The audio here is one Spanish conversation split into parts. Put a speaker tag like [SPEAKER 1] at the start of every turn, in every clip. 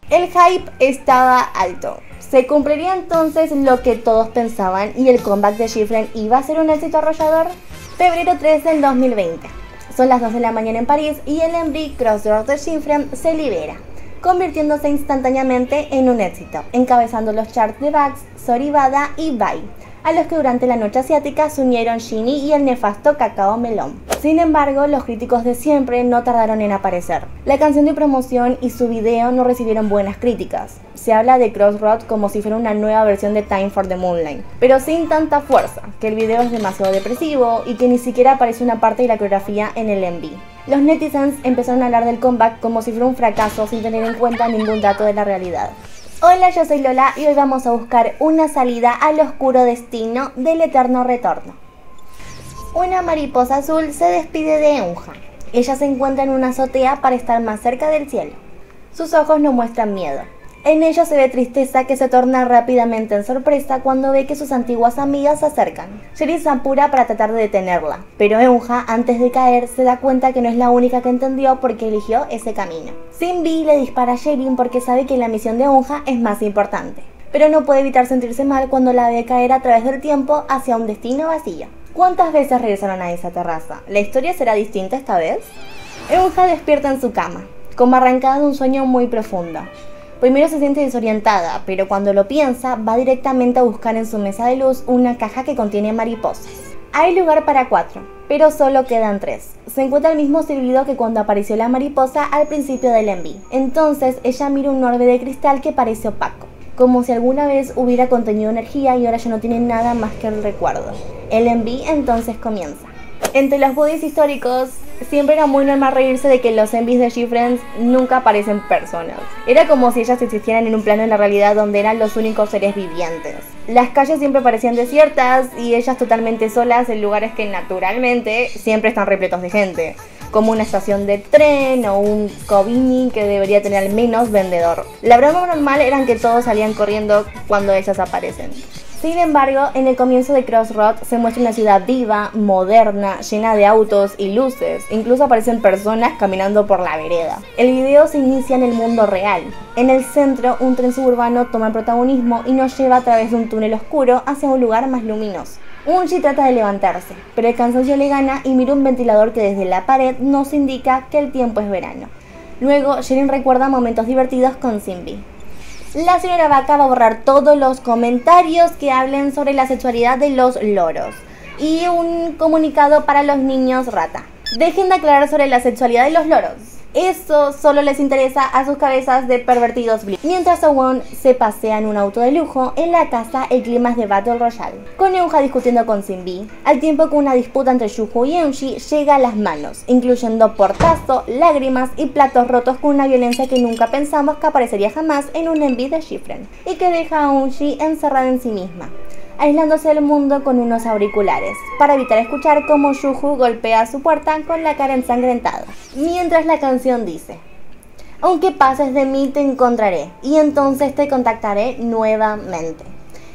[SPEAKER 1] El hype estaba alto. ¿Se cumpliría entonces lo que todos pensaban y el comeback de Gifren iba a ser un éxito arrollador? Febrero 3 del 2020. Son las 2 de la mañana en París y el MV Crossroads de Gifren se libera, convirtiéndose instantáneamente en un éxito, encabezando los charts de Bax, Soribada y Bye, a los que durante la noche asiática se unieron Shinee y el nefasto Cacao Melón. Sin embargo, los críticos de siempre no tardaron en aparecer. La canción de promoción y su video no recibieron buenas críticas. Se habla de Crossroads como si fuera una nueva versión de Time for the Moonlight, pero sin tanta fuerza, que el video es demasiado depresivo y que ni siquiera aparece una parte de la coreografía en el MV. Los netizens empezaron a hablar del comeback como si fuera un fracaso sin tener en cuenta ningún dato de la realidad. Hola, yo soy Lola y hoy vamos a buscar una salida al oscuro destino del eterno retorno. Una mariposa azul se despide de Eunha. Ella se encuentra en una azotea para estar más cerca del cielo. Sus ojos no muestran miedo. En ellos se ve tristeza que se torna rápidamente en sorpresa cuando ve que sus antiguas amigas se acercan. Sherry se apura para tratar de detenerla, pero Eunha, antes de caer, se da cuenta que no es la única que entendió porque eligió ese camino. Sinbi le dispara a Sherry porque sabe que la misión de Eunha es más importante, pero no puede evitar sentirse mal cuando la ve caer a través del tiempo hacia un destino vacío. ¿Cuántas veces regresaron a esa terraza? ¿La historia será distinta esta vez? Eunha despierta en su cama, como arrancada de un sueño muy profundo. Primero se siente desorientada, pero cuando lo piensa, va directamente a buscar en su mesa de luz una caja que contiene mariposas. Hay lugar para 4, pero solo quedan 3. Se encuentra el mismo silbido que cuando apareció la mariposa al principio del MV. Entonces ella mira un orbe de cristal que parece opaco, como si alguna vez hubiera contenido energía y ahora ya no tiene nada más que el recuerdo. El MV entonces comienza. Entre los buddies históricos, siempre era muy normal reírse de que los MVs de Gifren nunca aparecen personas. Era como si ellas existieran en un plano de la realidad donde eran los únicos seres vivientes. Las calles siempre parecían desiertas y ellas totalmente solas en lugares que naturalmente siempre están repletos de gente, como una estación de tren o un Kobini que debería tener al menos vendedor. La broma normal era que todos salían corriendo cuando ellas aparecen. Sin embargo, en el comienzo de Crossroads se muestra una ciudad viva, moderna, llena de autos y luces. Incluso aparecen personas caminando por la vereda. El video se inicia en el mundo real. En el centro, un tren suburbano toma el protagonismo y nos lleva a través de un túnel oscuro hacia un lugar más luminoso. Eunji trata de levantarse, pero el cansancio le gana y mira un ventilador que desde la pared nos indica que el tiempo es verano. Luego, Sherin recuerda momentos divertidos con Sinbi. La señora Vaca va a borrar todos los comentarios que hablen sobre la sexualidad de los loros y un comunicado para los niños rata. Dejen de aclarar sobre la sexualidad de los loros. Eso solo les interesa a sus cabezas de pervertidos blis. Mientras Sowon se pasea en un auto de lujo, en la casa el clima es de Battle Royale, con Eunha discutiendo con Sinbi, al tiempo que una disputa entre Yuhu y Eunji llega a las manos, incluyendo portazo, lágrimas y platos rotos con una violencia que nunca pensamos que aparecería jamás en un MV de Gifren, y que deja a Eunji encerrada en sí misma, aislándose del mundo con unos auriculares, para evitar escuchar cómo Yuhu golpea su puerta con la cara ensangrentada. Mientras la canción dice: aunque pases de mí te encontraré, y entonces te contactaré nuevamente.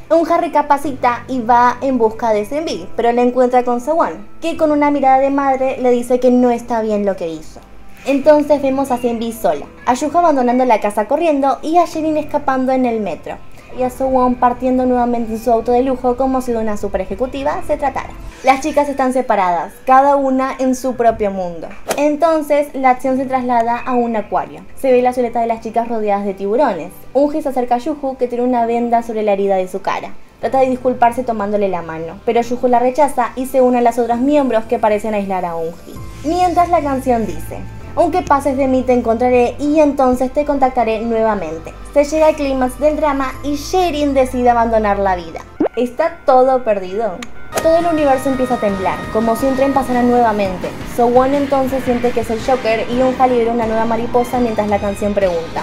[SPEAKER 1] Eunha recapacita y va en busca de Sinbi, pero la encuentra con Sowon, que con una mirada de madre le dice que no está bien lo que hizo. Entonces vemos a Sinbi sola, a Yuhu abandonando la casa corriendo y a Sherin escapando en el metro, y a Sowon partiendo nuevamente en su auto de lujo como si de una super ejecutiva se tratara. Las chicas están separadas, cada una en su propio mundo. Entonces la acción se traslada a un acuario. Se ve la silueta de las chicas rodeadas de tiburones. Eunji se acerca a Yuhu, que tiene una venda sobre la herida de su cara. Trata de disculparse tomándole la mano, pero Yuhu la rechaza y se une a las otras miembros que parecen aislar a Eunji. Mientras la canción dice: aunque pases de mí te encontraré y entonces te contactaré nuevamente. Se llega al clímax del drama y Sherin decide abandonar la vida. ¿Está todo perdido? Todo el universo empieza a temblar, como si un tren pasara nuevamente. Sowon entonces siente que es el Joker y Eunha libera una nueva mariposa mientras la canción pregunta: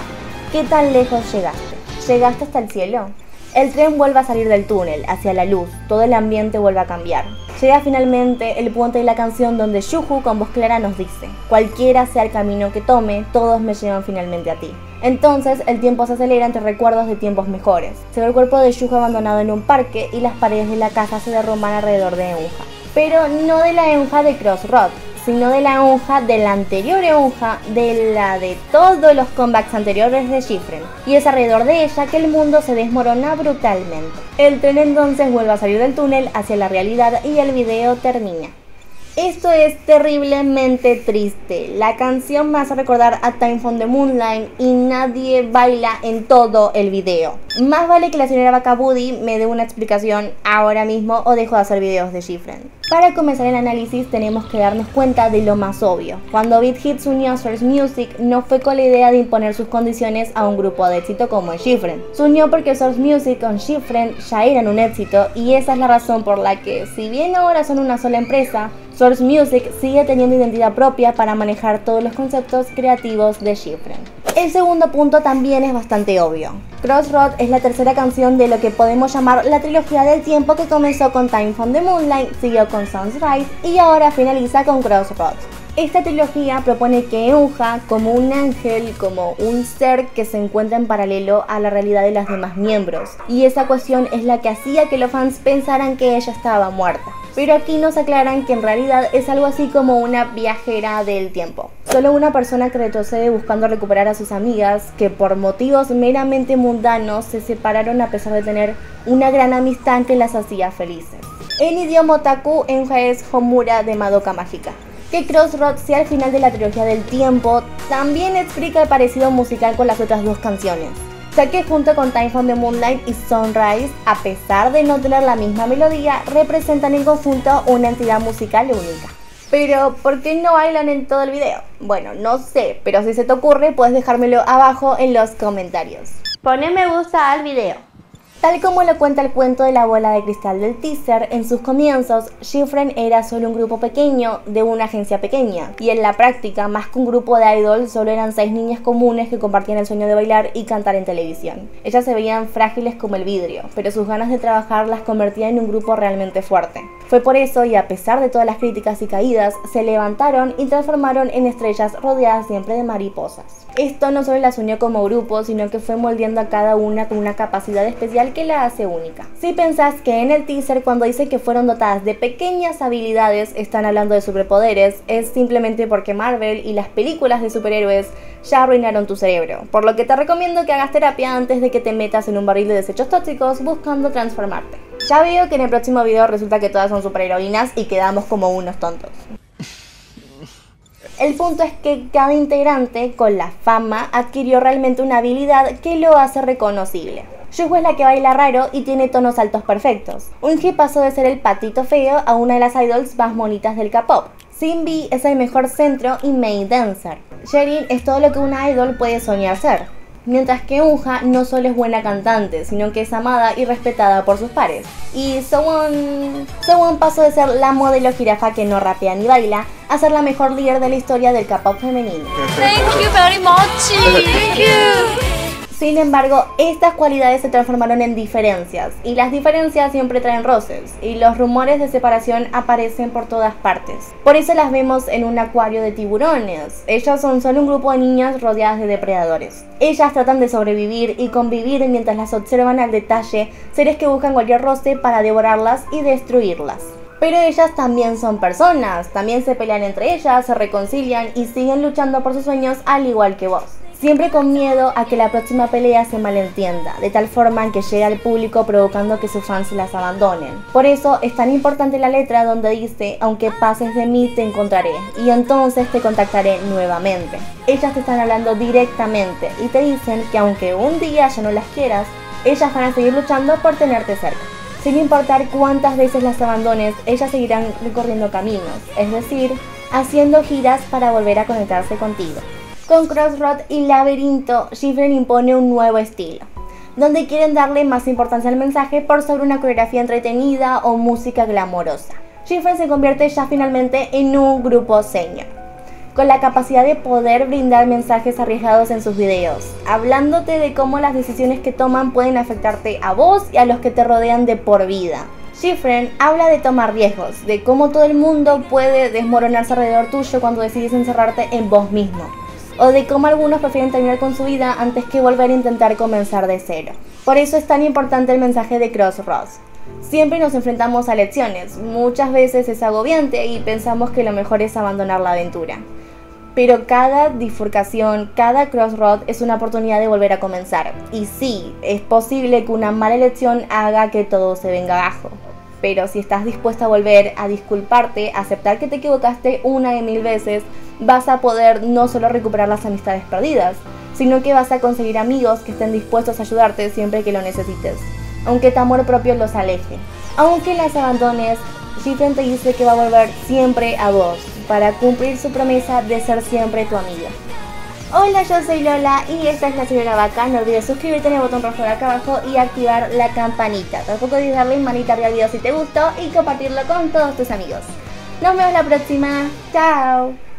[SPEAKER 1] ¿qué tan lejos llegaste? ¿Llegaste hasta el cielo? El tren vuelve a salir del túnel, hacia la luz, todo el ambiente vuelve a cambiar. Llega finalmente el puente de la canción donde Yuhu con voz clara nos dice: cualquiera sea el camino que tome, todos me llevan finalmente a ti. Entonces el tiempo se acelera entre recuerdos de tiempos mejores. Se ve el cuerpo de Yuhu abandonado en un parque y las paredes de la casa se derrumban alrededor de Eunha. Pero no de la Eunha de Crossroads, sino de la Eunja de la anterior Eunja, de la de todos los comebacks anteriores de Gifren, y es alrededor de ella que el mundo se desmorona brutalmente. El tren entonces vuelve a salir del túnel hacia la realidad y el video termina. Esto es terriblemente triste. La canción me hace recordar a Time from the Moonlight y nadie baila en todo el video. Más vale que la señora Bakabudi me dé una explicación ahora mismo o dejo de hacer videos de Gifren. Para comenzar el análisis tenemos que darnos cuenta de lo más obvio. Cuando Big Hit se unió a Source Music no fue con la idea de imponer sus condiciones a un grupo de éxito como es Gifren. Se unió porque Source Music con Gifren ya eran un éxito y esa es la razón por la que, si bien ahora son una sola empresa, Source Music sigue teniendo identidad propia para manejar todos los conceptos creativos de Gifren. El segundo punto también es bastante obvio. Crossroad es la tercera canción de lo que podemos llamar la trilogía del tiempo que comenzó con Time from the Moonlight, siguió con Sunrise y ahora finaliza con Crossroads. Esta trilogía propone que Eunja, como un ángel, como un ser que se encuentra en paralelo a la realidad de los demás miembros, y esa cuestión es la que hacía que los fans pensaran que ella estaba muerta. Pero aquí nos aclaran que en realidad es algo así como una viajera del tiempo. Solo una persona que retrocede buscando recuperar a sus amigas que por motivos meramente mundanos se separaron a pesar de tener una gran amistad que las hacía felices. En idioma otaku, Eunja es Homura de Madoka Mágica. Que Crossroads sea el final de la trilogía del tiempo también explica el parecido musical con las otras dos canciones, ya que junto con Time from the Moonlight y Sunrise, a pesar de no tener la misma melodía, representan en conjunto una entidad musical única. Pero, ¿por qué no bailan en todo el video? Bueno, no sé, pero si se te ocurre puedes dejármelo abajo en los comentarios. Ponle me gusta al video. Tal como lo cuenta el cuento de la bola de cristal del teaser, en sus comienzos, Gifren era solo un grupo pequeño de una agencia pequeña, y en la práctica, más que un grupo de idols, solo eran 6 niñas comunes que compartían el sueño de bailar y cantar en televisión. Ellas se veían frágiles como el vidrio, pero sus ganas de trabajar las convertían en un grupo realmente fuerte. Fue por eso, y a pesar de todas las críticas y caídas, se levantaron y transformaron en estrellas rodeadas siempre de mariposas. Esto no solo las unió como grupo, sino que fue moldeando a cada una con una capacidad especial que la hace única. Si pensás que en el teaser cuando dice que fueron dotadas de pequeñas habilidades están hablando de superpoderes, es simplemente porque Marvel y las películas de superhéroes ya arruinaron tu cerebro, por lo que te recomiendo que hagas terapia antes de que te metas en un barril de desechos tóxicos buscando transformarte. Ya veo que en el próximo video resulta que todas son superheroínas y quedamos como unos tontos. El punto es que cada integrante, con la fama, adquirió realmente una habilidad que lo hace reconocible. Yuhu es la que baila raro y tiene tonos altos perfectos. Eunji pasó de ser el patito feo a una de las idols más bonitas del K-pop. Sinbi es el mejor centro y main dancer. Jerin es todo lo que una idol puede soñar ser. Mientras que Eunja no solo es buena cantante, sino que es amada y respetada por sus pares. Y Sowon pasó de ser la modelo jirafa que no rapea ni baila a ser la mejor líder de la historia del K-pop femenino.
[SPEAKER 2] Thank you very much. Thank you.
[SPEAKER 1] Sin embargo, estas cualidades se transformaron en diferencias, y las diferencias siempre traen roces, y los rumores de separación aparecen por todas partes. Por eso las vemos en un acuario de tiburones. Ellas son solo un grupo de niñas rodeadas de depredadores. Ellas tratan de sobrevivir y convivir mientras las observan al detalle seres que buscan cualquier roce para devorarlas y destruirlas. Pero ellas también son personas, también se pelean entre ellas, se reconcilian y siguen luchando por sus sueños al igual que vos. Siempre con miedo a que la próxima pelea se malentienda, de tal forma que llegue al público provocando que sus fans las abandonen. Por eso es tan importante la letra donde dice, aunque pases de mí te encontraré, y entonces te contactaré nuevamente. Ellas te están hablando directamente y te dicen que aunque un día ya no las quieras, ellas van a seguir luchando por tenerte cerca. Sin importar cuántas veces las abandones, ellas seguirán recorriendo caminos, es decir, haciendo giras para volver a conectarse contigo. Con Crossroad y Laberinto, Gifren impone un nuevo estilo, donde quieren darle más importancia al mensaje por sobre una coreografía entretenida o música glamorosa. Gifren se convierte ya finalmente en un grupo senior, con la capacidad de poder brindar mensajes arriesgados en sus videos, hablándote de cómo las decisiones que toman pueden afectarte a vos y a los que te rodean de por vida. Gifren habla de tomar riesgos, de cómo todo el mundo puede desmoronarse alrededor tuyo cuando decides encerrarte en vos mismo, o de cómo algunos prefieren terminar con su vida antes que volver a intentar comenzar de cero. Por eso es tan importante el mensaje de Crossroads. Siempre nos enfrentamos a lecciones, muchas veces es agobiante y pensamos que lo mejor es abandonar la aventura. Pero cada bifurcación, cada crossroad es una oportunidad de volver a comenzar. Y sí, es posible que una mala elección haga que todo se venga abajo. Pero si estás dispuesta a volver, a disculparte, a aceptar que te equivocaste una y mil veces, vas a poder no solo recuperar las amistades perdidas, sino que vas a conseguir amigos que estén dispuestos a ayudarte siempre que lo necesites, aunque tu amor propio los aleje. Aunque las abandones, Gifren te dice que va a volver siempre a vos, para cumplir su promesa de ser siempre tu amiga. Hola, yo soy Lola y esta es la señora Vaca. No olvides suscribirte en el botón rojo de acá abajo y activar la campanita. Tampoco olvides darle manita arriba al video si te gustó y compartirlo con todos tus amigos. Nos vemos la próxima. Chao.